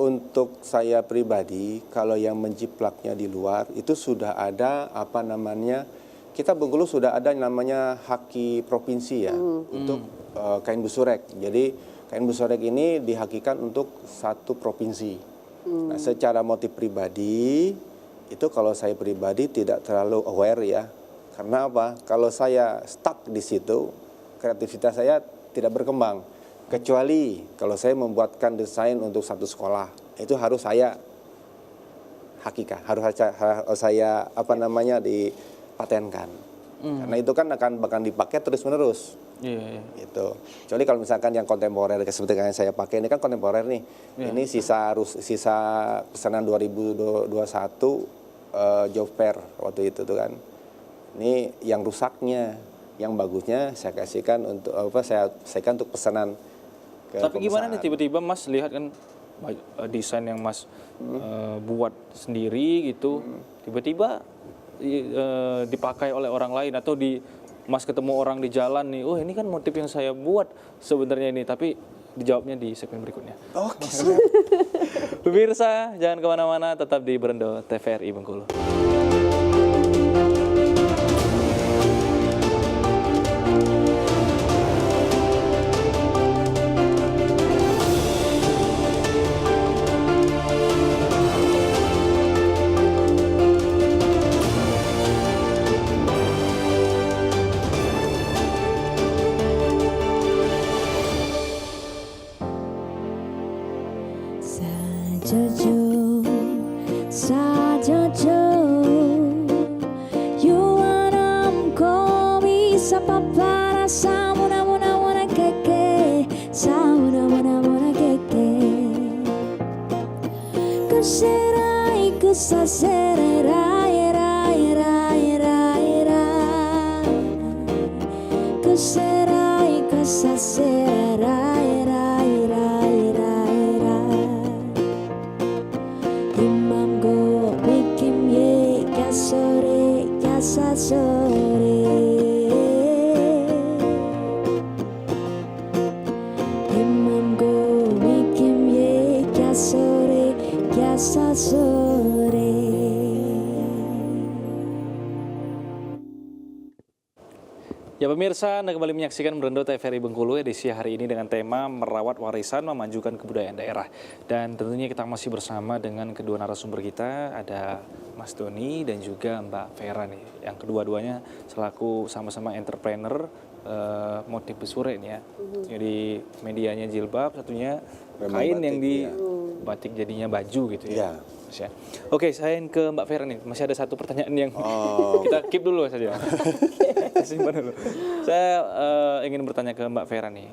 Untuk saya pribadi, kalau yang menjiplaknya di luar itu sudah ada apa namanya? Kita Bengkulu sudah ada yang namanya haki provinsi ya untuk kain besurek. Jadi kain besurek ini dihakikan untuk satu provinsi. Nah, secara motif pribadi itu kalau saya pribadi tidak terlalu aware ya. Karena apa? Kalau saya stuck di situ, kreativitas saya tidak berkembang. Kecuali kalau saya membuatkan desain untuk satu sekolah, itu harus saya hakikat, harus saya apa namanya dipatenkan. Karena itu kan akan dipakai terus-menerus. Gitu. Kecuali kalau misalkan yang kontemporer seperti yang saya pakai ini kan kontemporer nih. Ini sisa pesanan 2021 job fair waktu itu tuh kan. Ini yang rusaknya, yang bagusnya saya kasihkan untuk saya kasihkan untuk pesanan ke Tapi gimana pemesan. nih tiba-tiba Mas lihat kan desain yang Mas buat sendiri gitu, tiba-tiba dipakai oleh orang lain atau Mas ketemu orang di jalan nih, oh ini kan motif yang saya buat sebenarnya ini, tapi dijawabnya di segmen berikutnya. Oke, siap. Pemirsa, jangan kemana-mana, tetap di Berendo TVRI Bengkulu. Sajojo Yuanam komi sapapara samuna muna keke samuna muna keke kuserai kusasere rai rai rai rai rai kuserai kusasere rai rai rai rai rai Imam rasa sore Imamku mikim ye kya sa sore Ya pemirsa, Anda kembali menyaksikan Merendo TVRI Bengkulu edisi hari ini dengan tema merawat warisan memajukan kebudayaan daerah. Dan tentunya kita masih bersama dengan kedua narasumber kita, ada Mas Doni dan juga Mbak Vera nih. Yang kedua-duanya selaku sama-sama entrepreneur motif besure nih ya. Jadi medianya jilbab, satunya Memang kain batik, yang di iya. batik jadinya baju gitu ya. Iya. Mas ya. Oke, saya ke Mbak Vera nih. Masih ada satu pertanyaan yang kita keep dulu saja. Simpan dulu. Saya ingin bertanya ke Mbak Vera nih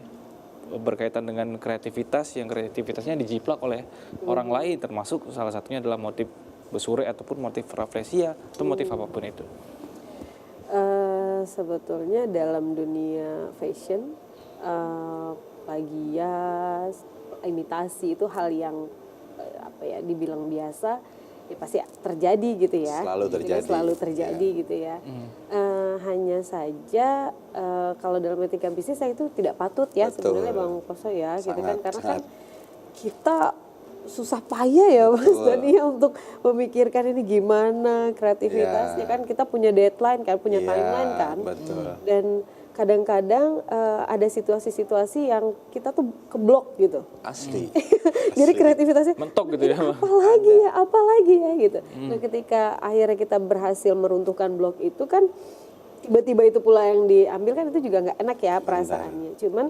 berkaitan dengan kreativitas yang kreativitasnya dijiplak oleh orang lain, termasuk salah satunya adalah motif besure ataupun motif rafflesia atau motif apapun itu. Sebetulnya dalam dunia fashion, plagiat, imitasi itu hal yang dibilang biasa, ya pasti terjadi gitu ya. Selalu Itu kan terjadi. selalu terjadi gitu ya. Hanya saja kalau dalam etika bisnis saya itu tidak patut ya Betul. sebenarnya Bang Koso ya, gitu kan, Sangat, karena kan sangat. kita susah payah ya Mas Doni ya untuk memikirkan ini gimana kreativitasnya, Iya. kan kita punya deadline kan, punya Iya, timeline kan. betul. Dan kadang-kadang ada situasi-situasi yang kita tuh keblok gitu. Asli. Jadi kreativitasnya Mentok gitu ya. apa lagi ya gitu. Nah ketika akhirnya kita berhasil meruntuhkan blok itu kan tiba-tiba itu pula yang diambil kan itu juga nggak enak ya perasaannya. Cuman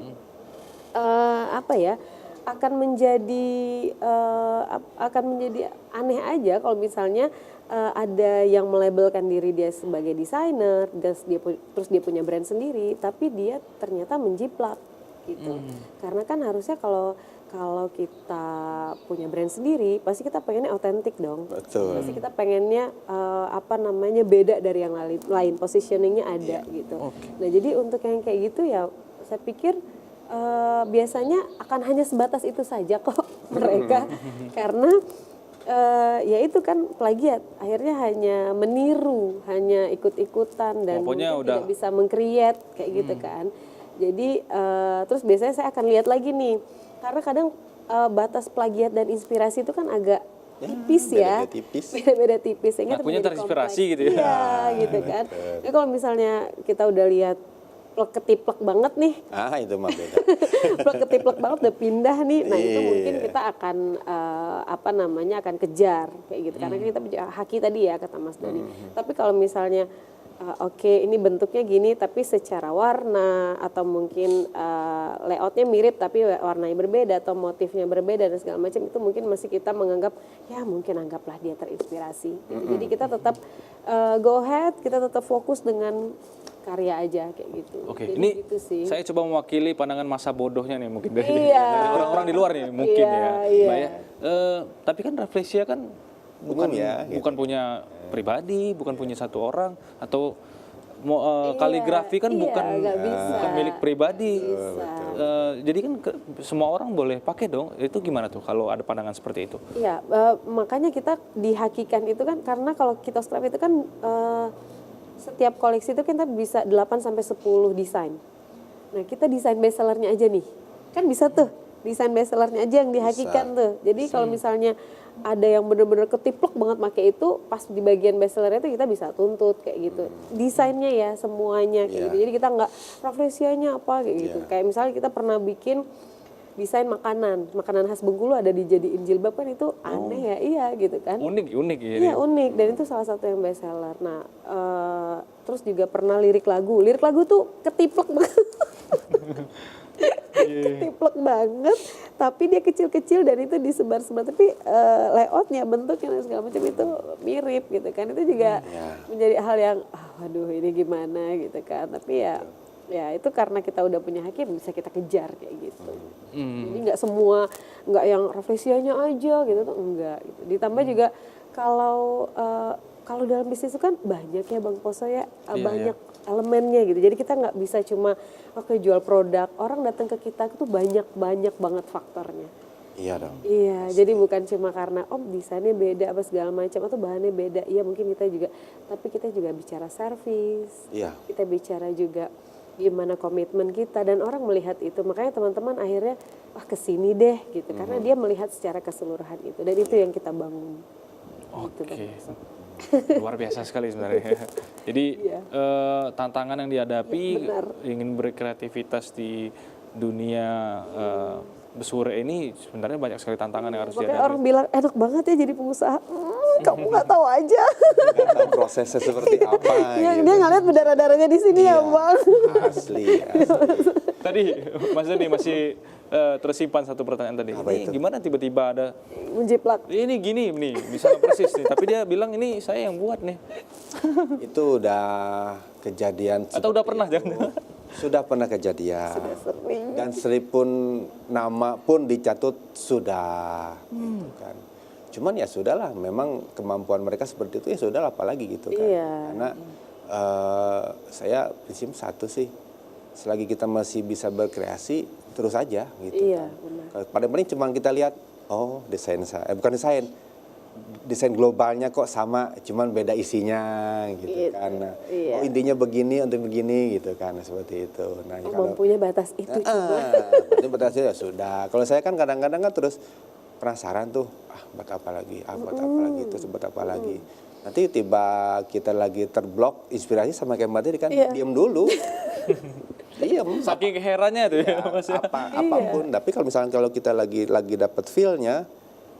akan menjadi aneh aja kalau misalnya ada yang melabelkan diri dia sebagai desainer, terus dia punya brand sendiri, tapi dia ternyata menjiplak gitu. Karena kan harusnya kalau kita punya brand sendiri, pasti kita pengennya otentik dong. Betul. Pasti kita pengennya beda dari yang lain, positioningnya ada gitu. Nah jadi untuk yang kayak gitu ya, saya pikir biasanya akan hanya sebatas itu saja kok mereka, karena ya itu kan plagiat, akhirnya hanya meniru, hanya ikut-ikutan dan Pokoknya mungkin udah tidak bisa meng-create kayak gitu kan. Jadi terus biasanya saya akan lihat lagi nih, karena kadang batas plagiat dan inspirasi itu kan agak tipis ya, beda-beda tipis. beda-beda tipis, sehingga itu Ngakunya menjadi terinspirasi kompleks. gitu ya. Iya gitu kan. Jadi kalau misalnya kita udah lihat ketiplek banget nih, Itu mah beda. ketiplek banget udah pindah nih, nah itu Iya. mungkin kita akan akan kejar kayak gitu, karena kita punya haki tadi ya kata Mas Doni. Tapi kalau misalnya oke ini bentuknya gini tapi secara warna atau mungkin layoutnya mirip tapi warnanya berbeda atau motifnya berbeda dan segala macam, itu mungkin masih kita menganggap ya mungkin anggaplah dia terinspirasi gitu. Jadi kita tetap go ahead, kita tetap fokus dengan karya aja kayak gitu. Oke, Jadi ini gitu sih. saya coba mewakili pandangan masa bodohnya nih mungkin dari Iya. dari orang-orang di luar nih mungkin Iya, ya, iya. Mbak ya. Tapi kan rafflesia kan bukan Umum ya, gitu. bukan punya pribadi, bukan punya satu orang atau kaligrafi kan iya, bukan nggak bisa. bukan milik pribadi. Bisa. Jadi kan semua orang boleh pakai dong. Itu gimana tuh kalau ada pandangan seperti itu? Iya, makanya kita dihakikan itu kan karena kalau kita scrap itu kan setiap koleksi itu kita bisa 8 sampai 10 desain. Nah, kita desain bestsellernya aja nih. Kan bisa tuh, desain bestsellernya aja yang dihakikan tuh. Jadi kalau misalnya ada yang benar-benar ketiplek banget pakai itu, pas di bagian bestsellernya itu kita bisa tuntut kayak gitu. Desainnya ya semuanya kayak gitu. Jadi kita nggak rafflesianya apa kayak gitu. Kayak misalnya kita pernah bikin desain makanan khas Bengkulu ada dijadiin jilbab, kan itu aneh ya, iya gitu kan. Unik ya. Iya unik, dan itu salah satu yang best seller. Nah terus juga pernah lirik lagu tuh ketiplek banget. Ketiplek banget, tapi dia kecil-kecil dan itu disebar-sebar, tapi layoutnya, bentuknya dan segala macam itu mirip gitu kan. Itu juga menjadi hal yang waduh ini gimana gitu kan, tapi ya itu karena kita udah punya hakim bisa kita kejar kayak gitu. Jadi nggak semua, nggak yang rafflesianya aja gitu tuh enggak gitu. Ditambah juga kalau dalam bisnis itu kan banyak ya Bang Poso ya, banyak elemennya gitu. Jadi kita nggak bisa cuma jual produk, orang datang ke kita itu banyak banget faktornya. Iya dong. Iya, jadi bukan cuma karena desainnya beda apa segala macam atau bahannya beda. Iya mungkin kita juga, tapi kita juga bicara servis. Iya. Kita bicara juga gimana komitmen kita dan orang melihat itu. Makanya teman-teman akhirnya kesini deh gitu. Karena dia melihat secara keseluruhan itu dan itu yang kita bangun. Gitu, Oke. Bang. Luar biasa sekali sebenarnya. Jadi tantangan yang dihadapi ingin berkreativitas di dunia besure ini sebenarnya banyak sekali tantangan yang harus Makanya dihadapi. orang bilang enak banget ya jadi pengusaha. Kamu nggak tahu aja. Nggak tahu prosesnya seperti apa. Yang gitu. dia ngeliat berdarah-darahnya di sini ya Bang. Asli. Tadi Mas Doni masih tersimpan satu pertanyaan tadi. Apa Ini itu? gimana tiba-tiba ada Menjiplak. ini gini nih, misalnya persis nih, tapi dia bilang ini saya yang buat nih. Itu udah kejadian. Atau udah seperti pernah itu. jangan? Sudah pernah kejadian. Sering. Dan seripun nama pun dicatut sudah. Gitu kan. Cuman ya sudahlah, memang kemampuan mereka seperti itu ya sudahlah, apalagi gitu kan. Iya. Karena saya prinsip satu sih, selagi kita masih bisa berkreasi terus aja gitu Iya, kan. benar. Paling cuma kita lihat, desain saya, bukan desain globalnya kok sama, cuman beda isinya gitu Gitu, kan. Nah, iya. intinya begini untuk begini gitu kan, seperti itu. Nah, Mampunya batas itu cuma. berarti batasnya ya sudah. Kalau saya kan kadang-kadang kan terus penasaran tuh, buat apa lagi, buat apa lagi, terus buat apa lagi. Nanti tiba kita lagi terblok inspirasi sama kayak Mbak tadi kan, Iya. diem dulu. Diem. Saking keherannya tuh ya, Mas ya. Apapun. Tapi kalau misalnya kalau kita lagi dapat feel-nya,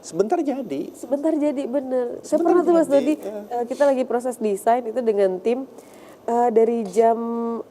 sebentar jadi. Sebentar jadi bener. Saya Sebentar pernah tuh Mas jadi, Dodi, kita lagi proses desain itu dengan tim dari jam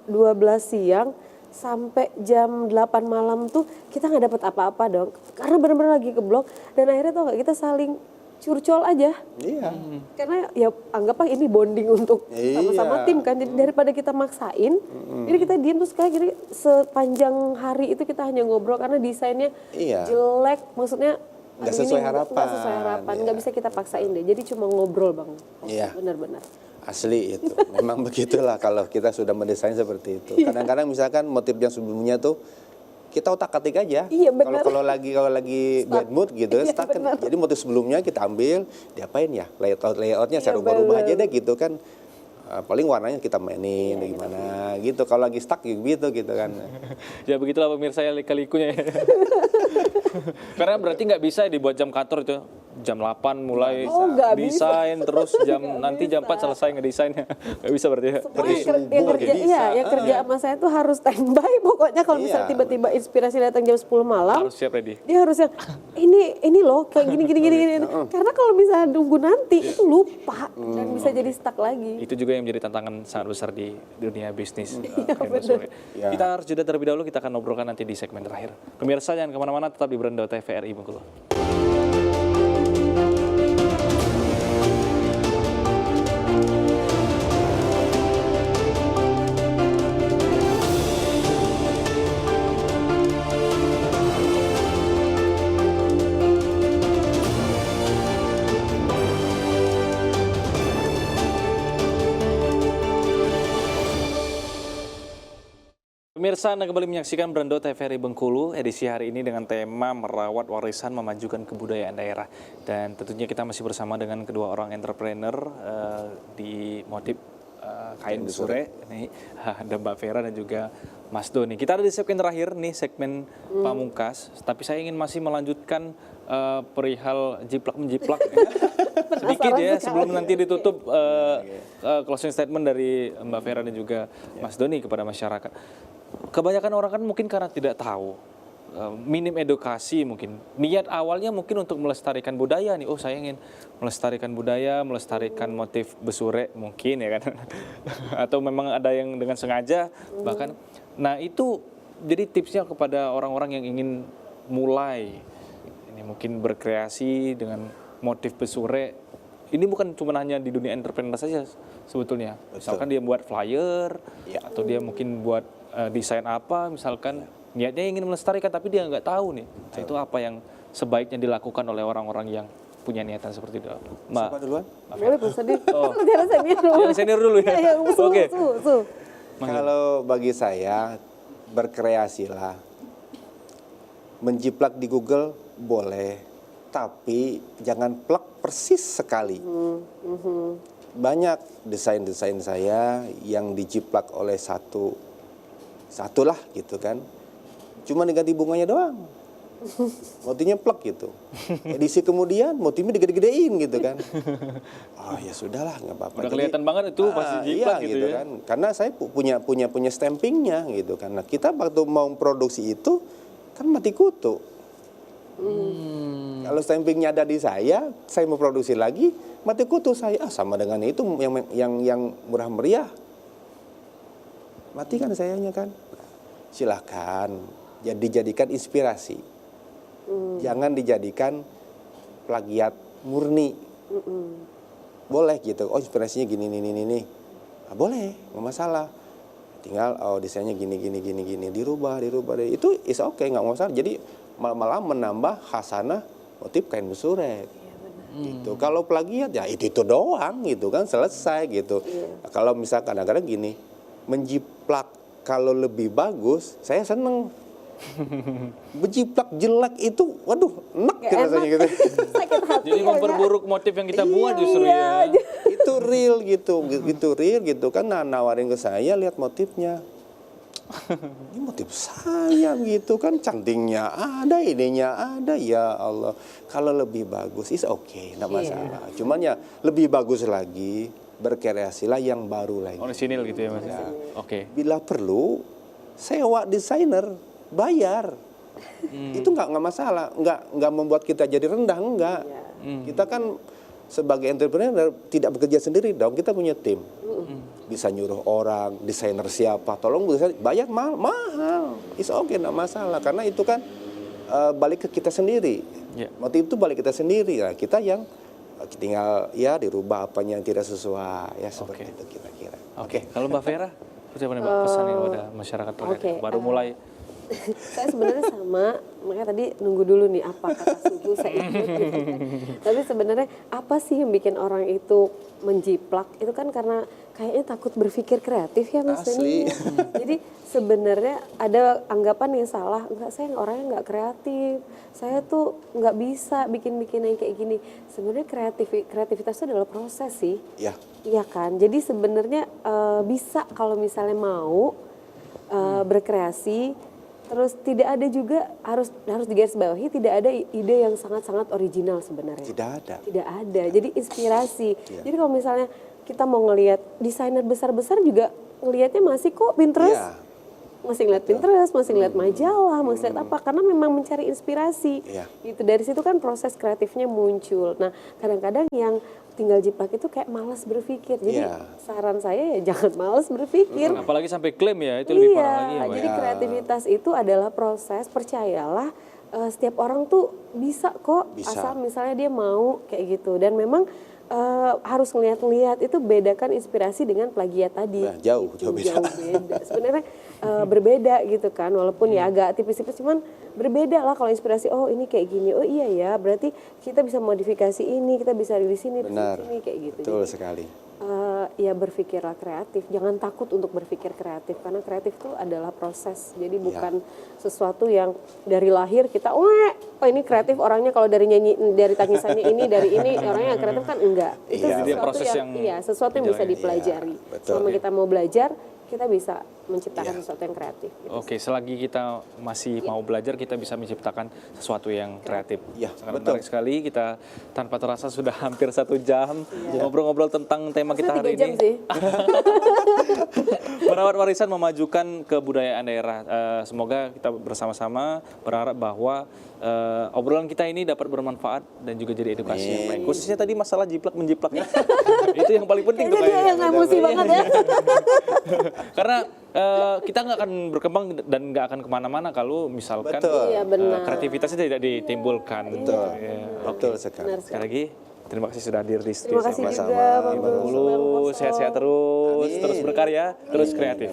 12 siang sampai jam 8 malam tuh kita nggak dapat apa-apa dong. Karena benar-benar lagi keblok dan akhirnya tuh kita saling curcol aja. Iya. Karena ya anggaplah ini bonding untuk sama-sama Iya. tim kan. Jadi daripada kita maksain, jadi kita diem terus kayak gini sepanjang hari itu kita hanya ngobrol karena desainnya Iya. jelek, maksudnya Nggak aduh, sesuai ini harapan. nggak sesuai harapan, nggak bisa kita paksain deh. Jadi cuma ngobrol Bang. Iya. Benar-benar. Asli itu. Memang begitulah kalau kita sudah mendesain seperti itu. Kadang-kadang misalkan motif yang sebelumnya tuh kita otak-atik aja. Iya, benar. Kalau lagi bad mood gitu, Iya, stuck kan. benar. Jadi motif sebelumnya kita ambil, diapain ya? Layoutnya saya rubah-rubah aja deh gitu kan. Paling warnanya kita mainin gimana gitu. Kalau lagi stuck gitu kan. Ya begitulah pemirsa ya lika-likunya ya. Karena berarti nggak bisa dibuat jam kantor itu. Jam 8 mulai nggak desain, terus nanti jam 4 selesai ngedesainnya. Nggak bisa berarti ya. Semua yang, subuh yang kerja, bisa. iya, yang kerja sama saya tuh harus standby. Pokoknya kalau misalnya Iya. tiba-tiba inspirasi datang jam 10 malam, Harus siap ready. dia harus yang ini loh kayak gini. Karena kalau misalnya nunggu nanti itu lupa dan bisa jadi stuck lagi. Itu juga yang menjadi tantangan sangat besar di dunia bisnis. Kayak benar. Basure. Iya. Kita harus jeda terlebih dahulu, kita akan obrolkan nanti di segmen terakhir. Pemirsa jangan kemana-mana, tetap di Beranda TVRI Bengkulu. Pemirsa, Anda kembali menyaksikan Berando TVRI Bengkulu edisi hari ini dengan tema merawat warisan memajukan kebudayaan daerah. Dan tentunya kita masih bersama dengan kedua orang entrepreneur di motif kain Basure, nih ada Mbak Vera dan juga Mas Doni. Kita ada di segmen terakhir nih, segmen pamungkas. Tapi saya ingin masih melanjutkan perihal jiplak-menjiplak. Sedikit ya, sebelum nanti ditutup closing statement dari Mbak Vera dan juga Mas Doni kepada masyarakat. Kebanyakan orang kan mungkin karena tidak tahu, minim edukasi mungkin. Niat awalnya mungkin untuk melestarikan budaya nih. Oh, saya ingin melestarikan budaya, melestarikan motif Basure mungkin ya kan. Atau memang ada yang dengan sengaja bahkan. Nah, itu jadi tipsnya kepada orang-orang yang ingin mulai ini mungkin berkreasi dengan motif Basure. Ini bukan cuma hanya di dunia entrepreneur saja sebetulnya. Misalkan dia buat flyer atau dia mungkin buat desain apa, misalkan niatnya ingin melestarikan tapi dia nggak tahu nih. Nah, itu apa yang sebaiknya dilakukan oleh orang-orang yang punya niatan seperti itu. Mbak. Siapa duluan? Boleh Pak Sadi. Jangan senior dulu. Yang senior dulu ya. Iya, Oke. Kalau bagi saya, berkreasilah. menjiplak di Google boleh, tapi jangan plak persis sekali. Banyak desain-desain saya yang dijiplak oleh satulah gitu kan. Cuma diganti bunganya doang. Motifnya plek gitu. Edisi kemudian motifnya digede-gedein gitu kan. Oh ya sudahlah, nggak apa-apa. Udah kelihatan banget itu pasti jiplak iya, gitu ya. kan. Karena saya punya stampingnya gitu kan. Nah, kita waktu mau produksi itu kan mati kutu. Kalau stampingnya ada di saya mau produksi lagi mati kutu saya. Sama dengan itu yang murah meriah. Mati kan sayanya kan. Silahkan dijadikan inspirasi. Jangan dijadikan plagiat murni. Boleh gitu. Oh, inspirasinya gini. Nah, boleh, nggak masalah. Tinggal desainnya gini. Dirubah. Itu is okay, nggak masalah. Jadi malah menambah khasanah motif kain besurek. Gitu. Kalau plagiat ya itu doang gitu kan, selesai gitu. Kalau misalkan kadang-kadang gini, menjiplak kalau lebih bagus, saya seneng. Menjiplak jelek itu, waduh, enak gitu rasanya gitu. Sakit hati. Jadi memperburuk motif yang kita buat justru ya. Itu real gitu kan. Nah, nawarin ke saya, lihat motifnya. Ini motif saya gitu kan, cantingnya ada, ininya ada, ya Allah. Kalau lebih bagus, is okay, enggak masalah. Cuman ya lebih bagus lagi, berkreasilah yang baru lagi. Orisinil gitu ya Mas. Ya. Oke. Bila perlu, sewa desainer, bayar. Itu nggak masalah, nggak membuat kita jadi rendah, enggak. Kita kan sebagai entrepreneur tidak bekerja sendiri dong, kita punya tim. Bisa nyuruh orang, desainer siapa, tolong bayar mahal. It's okay, nggak masalah, karena itu kan balik ke kita sendiri. Motif itu balik kita sendiri, nah, kita yang tinggal ya dirubah apanya yang tidak sesuai, ya seperti itu kira-kira. Oke. Kalau Mbak Vera, seperti apa nih Mbak pesannya kepada masyarakat baru mulai? Saya sebenarnya sama, makanya tadi nunggu dulu nih apa kata suhu saya ikut gitu kan. Tapi sebenarnya apa sih yang bikin orang itu menjiplak? Itu kan karena kayaknya takut berpikir kreatif ya Mas Denny. Jadi sebenarnya ada anggapan yang salah, enggak, saya orangnya nggak kreatif, saya tuh nggak bisa bikin yang kayak gini. Sebenarnya kreativitas itu adalah proses sih. Iya kan. Jadi sebenarnya bisa kalau misalnya mau berkreasi. Terus tidak ada juga harus digarisbawahi, tidak ada ide yang sangat original sebenarnya. Tidak ada. Jadi inspirasi. Jadi kalau misalnya kita mau ngelihat desainer besar-besar juga ngelihatnya masih kok Pinterest. Masih ngeliat Pinterest, masih ngeliat majalah, masih ngeliat apa, karena memang mencari inspirasi. Gitu. Dari situ kan proses kreatifnya muncul. Nah, kadang-kadang yang tinggal jiplak itu kayak malas berpikir. Jadi saran saya ya jangan malas berpikir. Apalagi sampai klaim ya, itu lebih parah lagi ya. Jadi kreativitas itu adalah proses, percayalah setiap orang tuh bisa kok. Asal misalnya dia mau kayak gitu. Dan memang harus ngeliat-ngeliat, itu bedakan inspirasi dengan plagiat tadi. Jauh beda. Sebenarnya berbeda gitu kan, walaupun ya agak tipis-tipis, cuman berbeda lah kalau inspirasi. Oh ini kayak gini, oh iya ya, berarti kita bisa modifikasi ini, kita bisa di sini, di sini kayak gitu. Betul jadi, sekali. Ya berpikirlah kreatif, jangan takut untuk berpikir kreatif, karena kreatif itu adalah proses, jadi bukan sesuatu yang dari lahir kita, oh ini kreatif orangnya, kalau dari nyanyi, dari tangisannya ini, dari ini orangnya kreatif kan enggak. Itu sesuatu yang bisa dipelajari. Selama kita mau belajar, kita bisa menciptakan sesuatu yang kreatif. Gitu. Oke, selagi kita masih mau belajar, kita bisa menciptakan sesuatu yang kreatif. Sangat menarik sekali, kita tanpa terasa sudah hampir 1 jam ngobrol-ngobrol tentang tema kita hari ini. Sih. Merawat warisan, memajukan kebudayaan daerah. Semoga kita bersama-sama berharap bahwa obrolan kita ini dapat bermanfaat dan juga jadi edukasi yang baik. Khususnya tadi masalah jiplak-menjiplak. Itu yang paling penting tuh kayaknya. Yang emosi banget ya. Karena kita nggak akan berkembang dan nggak akan kemana-mana kalau misalkan kreativitasnya tidak ditimbulkan. Betul sekali. Sekali lagi terima kasih sudah hadir di studio. Terima kasih juga Bang sehat-sehat terus berkarya, terus kreatif.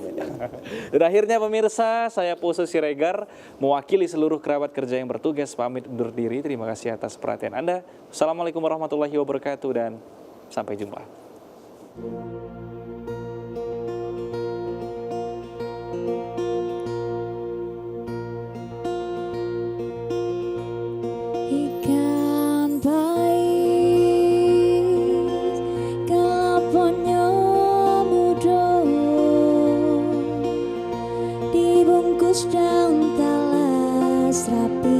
Dan akhirnya pemirsa, saya Pusu Siregar mewakili seluruh kerabat kerja yang bertugas pamit undur diri. Terima kasih atas perhatian Anda. Assalamualaikum warahmatullahi wabarakatuh dan sampai jumpa. daun talas rapi